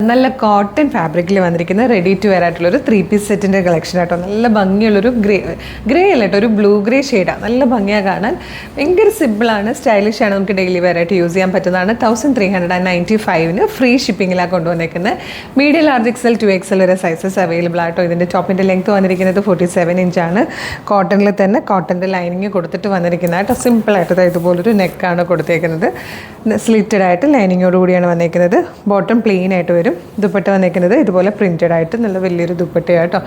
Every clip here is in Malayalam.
നല്ല കോട്ടൺ ഫാബ്രിക്കിൽ വന്നിരിക്കുന്ന റെഡി ടു വെയർ ആയിട്ടുള്ളൊരു 3-piece സെറ്റിൻ്റെ കളക്ഷൻ ആട്ടോ. നല്ല ഭംഗിയുള്ളൊരു ഗ്രേ അല്ല കേട്ടോ, ഒരു ബ്ലൂ ഗ്രേ ഷെയ്ഡാണ്. നല്ല ഭംഗിയാണ് കാണാൻ, ഭയങ്കര സിമ്പിളാണ്, സ്റ്റൈലിഷ് ആണ്, നമുക്ക് ഡെയിലി വെയർ ആയിട്ട് യൂസ് ചെയ്യാൻ പറ്റുന്നതാണ്. 1395 ഫ്രീ ഷിപ്പിങ്ങിലാണ് കൊണ്ടുവന്നിരിക്കുന്നത്. മീഡിയം ലാർജ് XL 2XL വരെ സൈസസ് അവൈലബിൾ ആട്ടോ. ഇതിൻ്റെ ടോപ്പിൻ്റെ ലെങ്ത് വന്നിരിക്കുന്നത് 47 ഇഞ്ചാണ്. കോട്ടണിൽ തന്നെ കോട്ടൻ്റെ ലൈനിങ് കൊടുത്തിട്ട് വന്നിരിക്കുന്നത് കേട്ടോ. സിമ്പിളായിട്ട് ഇതുപോലൊരു നെക്കാണ് കൊടുത്തേക്കുന്നത്. സ്ലിറ്റഡ് ആയിട്ട് ലൈനിങ്ങോട് കൂടിയാണ് വന്നിരിക്കുന്നത്. ബോട്ടം പ്ലെയിൻ ആയിട്ട് വരും. ദുപ്പട്ട വന്നിരിക്കുന്നത് ഇതുപോലെ പ്രിൻറ്റഡ് ആയിട്ട് നല്ല വലിയൊരു ദുപ്പട്ടയാട്ടോ.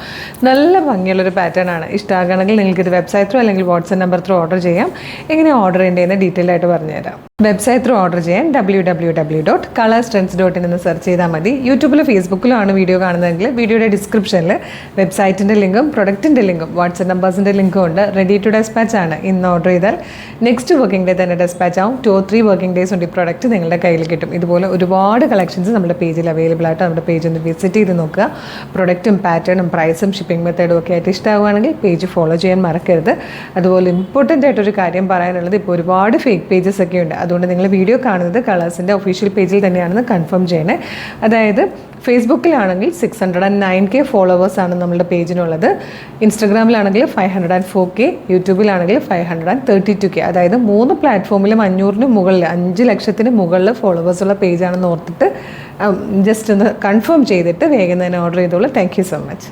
നല്ല ഭംഗിയുള്ളൊരു പാറ്റേൺ ആണ്. ഇഷ്ടമാകണമെങ്കിൽ നിങ്ങൾക്ക് ഇത് വെബ്സൈറ്റ് ത്രൂ അല്ലെങ്കിൽ വാട്സ്ആപ്പ് നമ്പർ ത്രൂ ഓർഡർ ചെയ്യാം. എങ്ങനെ ഓർഡർ ചെയ്യേണ്ടതെന്ന് ഡീറ്റെയിൽ ആയിട്ട് പറഞ്ഞുതരാം. വെബ്സൈറ്റ് ത്രൂ ഓർഡർ ചെയ്യാൻ www.colorstrends.in എന്ന് സെർച്ച് ചെയ്താൽ മതി. യൂട്യൂബിലോ ഫേസ്ബുക്കിലോ ആണ് വീഡിയോ കാണുന്നതെങ്കിൽ വീഡിയോയുടെ ഡിസ്ക്രിപ്ഷനിൽ വെബ്സൈറ്റിൻ്റെ ലിങ്കും പ്രൊഡക്റ്റിൻ്റെ ലിങ്കും വാട്സ്ആപ്പ് നമ്പേഴ്സിൻ്റെ ലിങ്കും ഉണ്ട്. റെഡി ടു ഡെസ്പാച്ച് ആണ്. ഇന്ന് ഓർഡർ ചെയ്താൽ നെക്സ്റ്റ് വർക്കിംഗ് ഡേ തന്നെ ഡെസ്പാച്ച് ആവും. 2-3 വർക്കിംഗ് ഡേയ്സ് കൊണ്ട് ഈ പ്രൊഡക്റ്റ് നിങ്ങളുടെ കയ്യിൽ കിട്ടും. ഇതുപോലെ ഒരുപാട് കളക്ഷൻസ് നമ്മുടെ പേജിൽ അവൈലബിൾ ആയിട്ട് നമ്മുടെ പേജ് ഒന്ന് വിസിറ്റ് ചെയ്ത് നോക്കുക. പ്രൊഡക്റ്റും പാറ്റേണും പ്രൈസും ഷിപ്പിംഗ് മെത്തേഡും ഒക്കെ ആയിട്ട് ഇഷ്ടമാവുകയാണെങ്കിൽ പേജ് ഫോളോ ചെയ്യാൻ മറക്കരുത്. അതുപോലെ ഇമ്പോർട്ടൻ്റ് ആയിട്ടൊരു കാര്യം പറയാനുള്ളത്, ഇപ്പോൾ ഒരുപാട് ഫേക്ക് പേജസ് ഒക്കെ ഉണ്ട്. അതുകൊണ്ട് നിങ്ങൾ വീഡിയോ കാണുന്നത് കളേഴ്സിൻ്റെ ഒഫീഷ്യൽ പേജിൽ തന്നെയാണെന്ന് കൺഫേം ചെയ്യണേ. അതായത് ഫേസ്ബുക്കിലാണെങ്കിൽ 609K ഫോളോവേഴ്സാണ് നമ്മളുടെ പേജിനുള്ളത്. ഇൻസ്റ്റഗ്രാമിലാണെങ്കിൽ 504K, യൂട്യൂബിലാണെങ്കിൽ 532K. അതായത് 3 പ്ലാറ്റ്ഫോമിലും 500-ന് മുകളിൽ 5 ലക്ഷത്തിന് മുകളിൽ ഫോളോവേഴ്സുള്ള പേജാണെന്ന് ഓർത്തിട്ട് ജസ്റ്റ് ഒന്ന് കൺഫേം ചെയ്തിട്ട് വേഗം തന്നെ ഓർഡർ ചെയ്തോളൂ. Thank you so much.